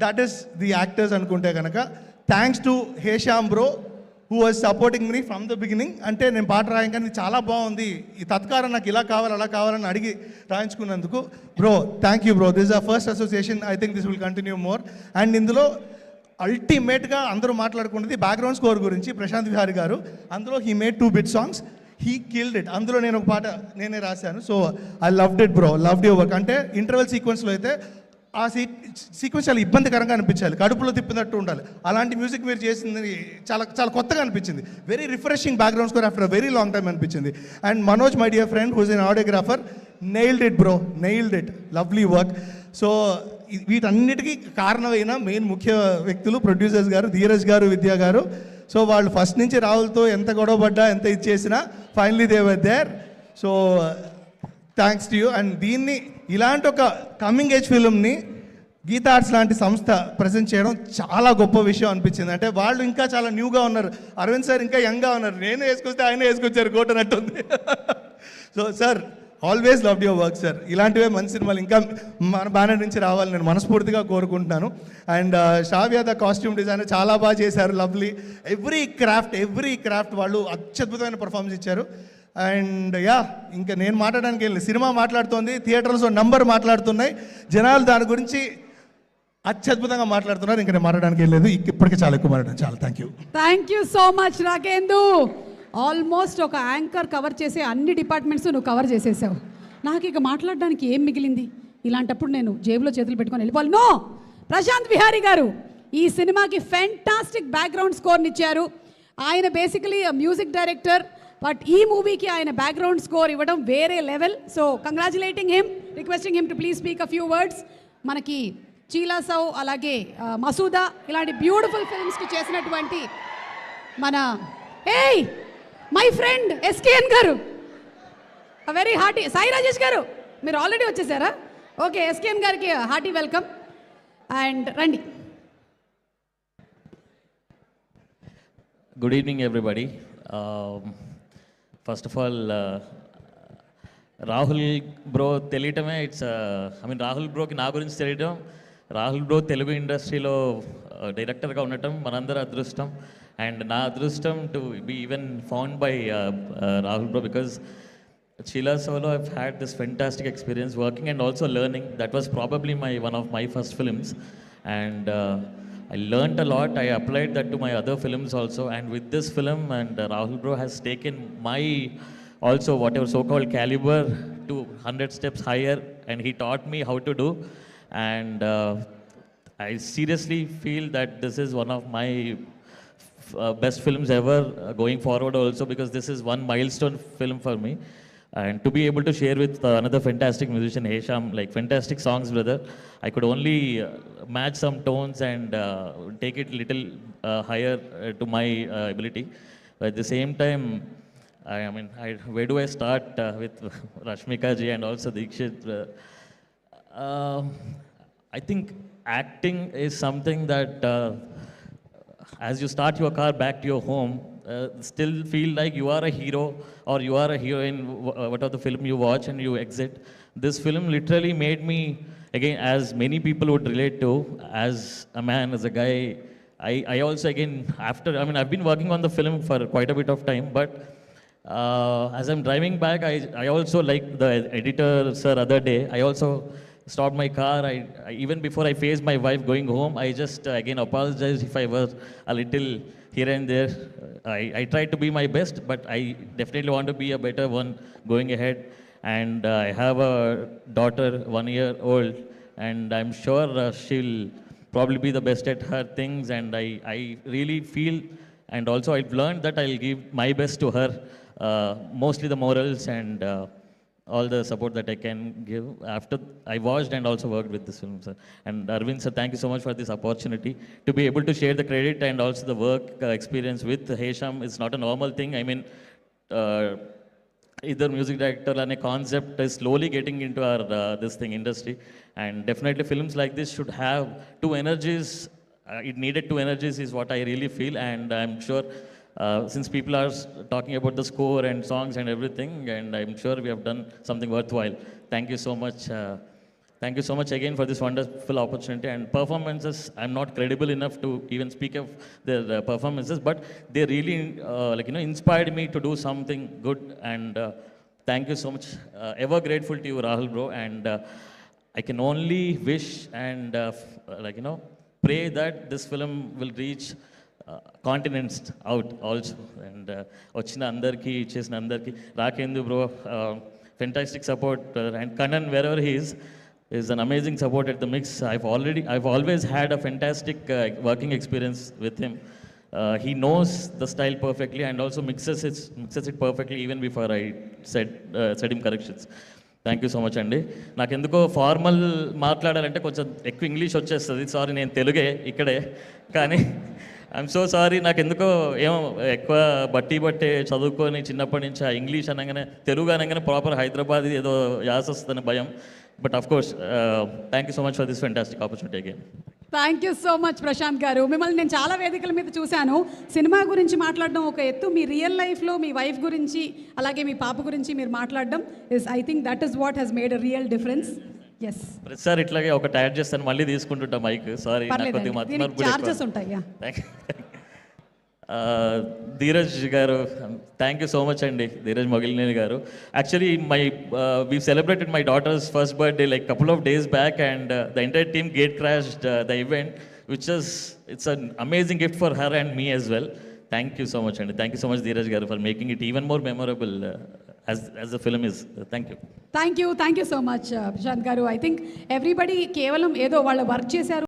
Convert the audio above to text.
That is the actors అనుకుంటే కనుక. Thanks to Hesham bro who was supporting me from the beginning. అంటే నేను పాట రాయంగానే చాలా బాగుంది, ఈ తత్కారం నాకు ఇలా కావాలి అలా కావాలని అడిగి రాయించుకున్నందుకు bro thank you bro. This is a first association, I think this will continue more. And ఇందులో అల్టిమేట్గా అందరూ మాట్లాడుకున్నది బ్యాక్గ్రౌండ్ స్కోర్ గురించి. ప్రశాంత్ విహారీ గారు అందులో he made 2 bit songs, he killed it. అందులో నేను ఒక పాట నేనే రాశాను. So I loved it bro, loved your work. అంటే ఇంటర్వెల్ సీక్వెన్స్లో అయితే ఆ సీక్వెన్స్ చాలా ఇబ్బందికరంగా అనిపించాలి, కడుపులో తిప్పినట్టు ఉండాలి. అలాంటి మ్యూజిక్ మీరు చేసింది చాలా చాలా కొత్తగా అనిపించింది. Very refreshing background score after a very long time అనిపించింది. And Manoj my dear friend whose an audiographer, nailed it bro, nailed it, lovely work. So వీటన్నిటికీ కారణమైన మెయిన్ ముఖ్య వ్యక్తులు ప్రొడ్యూసర్స్ గారు, ధీరజ్ గారు, విద్యా గారు. సో వాళ్ళు ఫస్ట్ నుంచి రాహుల్తో ఎంత గొడవపడ్డా ఎంత ఇది చేసినా finally they were there. So thanks to you. And దీన్ని ఇలాంటి ఒక కమింగ్ ఏజ్ ఫిల్మ్ని గీతా ఆర్ట్స్ లాంటి సంస్థ ప్రజెంట్ చేయడం చాలా గొప్ప విషయం అనిపించింది. అంటే వాళ్ళు ఇంకా చాలా న్యూగా ఉన్నారు, అరవింద్ సార్ ఇంకా యంగ్గా ఉన్నారు, నేను వేసుకొస్తే ఆయన వేసుకొచ్చారు కోటనట్టుంది. So sir always loved your work sir. ఇలాంటివే మంచి సినిమాలు ఇంకా మన బ్యానర్ నుంచి రావాలని నేను మనస్ఫూర్తిగా కోరుకుంటున్నాను. And Sravya the costume designer చాలా బాగా చేశారు, లవ్లీ. ఎవ్రీ క్రాఫ్ట్ వాళ్ళు అత్యద్భుతమైన పర్ఫార్మెన్స్ ఇచ్చారు. అండ్ యా ఇంకా నేను మాట్లాడడానికి వెళ్ళి సినిమా మాట్లాడుతోంది, థియేటర్స్లో నంబర్ మాట్లాడుతున్నాయి, జనాలు దాని గురించి అత్యద్భుతంగా మాట్లాడుతున్నారు. ఇంకా నేను మాట్లాడడానికి వెళ్ళలేదు, ఇప్పటికే చాలా ఎక్కువ మాట్లాడాను. చాలా thank you so much Rakendu. Almost ఒక యాంకర్ కవర్ చేసే అన్ని డిపార్ట్మెంట్స్ నువ్వు కవర్ చేసేసావు. నాకు ఇక మాట్లాడడానికి ఏం మిగిలింది? ఇలాంటప్పుడు నేను జేబులో చేతులు పెట్టుకొని వెళ్ళిపోవాలి. నో, ప్రశాంత్ విహారీ గారు ఈ సినిమాకి ఫెంటాస్టిక్ బ్యాక్గ్రౌండ్ స్కోర్ని ఇచ్చారు. ఆయన బేసికలీ మ్యూజిక్ డైరెక్టర్, బట్ ఈ మూవీకి ఆయన బ్యాక్గ్రౌండ్ స్కోర్ ఇవ్వడం వేరే level. So congratulating him, requesting him to please speak a few words. మనకి చీలా సౌ అలాగే మసూదా ఇలాంటి బ్యూటిఫుల్ ఫిల్మ్స్కి చేసినటువంటి మన my friend SKN garu, very hearty. Sai Rajesh garu మీరు ఆల్రెడీ వచ్చేసారా? ఓకే, ఎస్కేఎన్ గారికి హార్టీ వెల్కమ్. అండ్ రండి. Good evening everybody. First of all Rahul bro తెలియటమే రాహుల్ బ్రోకి నా గురించి తెలియటం, రాహుల్ బ్రో తెలుగు ఇండస్ట్రీలో డైరెక్టర్గా ఉండటం మనందరి అదృష్టం. అండ్ నా అదృష్టం to be even found by Rahul bro, because Chila Solo, I've had this fantastic experience working and also learning. That was probably one of my first films, and I learned a lot. I applied that to my other films also, and with this film, and Rahul bro has taken my also whatever so-called caliber to 100 steps higher, and he taught me how to do. And I seriously feel that this is one of my best films ever going forward also, because this is one milestone film for me. And to be able to share with another fantastic musician, Hesham, like fantastic songs, brother. I could only match some tones and take it little higher to my ability. But at the same time, where do I start with Rashmika ji and also Dikshit? I think acting is something that as you start your car back to your home, still feel like you are a hero or you are a heroine, whatever the film you watch and you exit. This film literally made me, again, as many people would relate to, as a man, as a guy. I also, again, I've been working on the film for quite a bit of time, but as I'm driving back, I also, like the editor sir other day, I also stopped my car. I even before I faced my wife going home, I just again apologized if I was a little here and there. I tried to be my best, but I definitely want to be a better one going ahead. And I have a daughter, 1 year old, and I'm sure she'll probably be the best at her things. And I really feel, and also I've learned that I'll give my best to her, mostly the morals and all the support that I can give after I watched and also worked with this film, sir. And Arvind sir, thank you so much for this opportunity to be able to share the credit and also the work experience with Hesham. It's not a normal thing. Either music director and a concept is slowly getting into our this thing industry, and definitely films like this should have two energies. It needed two energies is what I really feel, and I'm sure since people are talking about the score and songs and everything, and I'm sure we have done something worthwhile. Thank you so much Thank you so much again for this wonderful opportunity and performances. I'm not credible enough to even speak of their performances, but they really inspired me to do something good. And thank you so much. Ever grateful to you, Rahul bro. And I can only wish and pray that this film will reach continents out also. And వచ్చిన అందరికీ చేసిన అందరికీ రాకేందు bro fantastic support, and Kannan wherever he is an amazing support at the mix. I've always had a fantastic working experience with him. He knows the style perfectly and also mixes it perfectly even before I said him corrections. Thank you so much అండి. నాకు ఎందుకో formal మాట్లాడాలంటే కొంచెం ఎక్కువ English వచ్చేస్తుంది. Sorry, నేను తెలుగే ఇక్కడే, కానీ ఐఎమ్ సో సారీ. నాకు ఎందుకో ఏమో ఎక్కువ బట్టే చదువుకొని చిన్నప్పటి నుంచి ఆ ఇంగ్లీష్ అనగానే, తెలుగు అనగానే ప్రాపర్ హైదరాబాద్ ఏదో యాస వస్తుందని భయం. But of course thank you so much for this fantastic opportunity again. Thank you so much Prashanth garu. మిమ్మల్ని నేను చాలా వేదికల మీద చూశాను. సినిమా గురించి మాట్లాడడం ఒక ఎత్తు, మీ రియల్ లైఫ్లో మీ వైఫ్ గురించి అలాగే మీ పాప గురించి మీరు మాట్లాడడం is, I think that is what has made a real difference. Yes, ప్రతిసారి ఇట్లాగే ఒకటి యాడ్ చేస్తాను, మళ్ళీ తీసుకుంటుంటా మైక్. సారీ, చార్జెస్ ఉంటాయా? ధీరజ్ గారు, థ్యాంక్ యూ సో మచ్ అండి. ధీరజ్ మొగిలినేని గారు, actually we celebrated my daughters first birthday like couple of days back, and the entire team gate crashed the event, it's an amazing gift for her and me as well. Thank you so much, and thank you so much Dheeraj garu for making it even more memorable as the film is. Thank you so much Prashant garu. I think everybody కేవలం ఏదో వాళ్ళ work చేశారు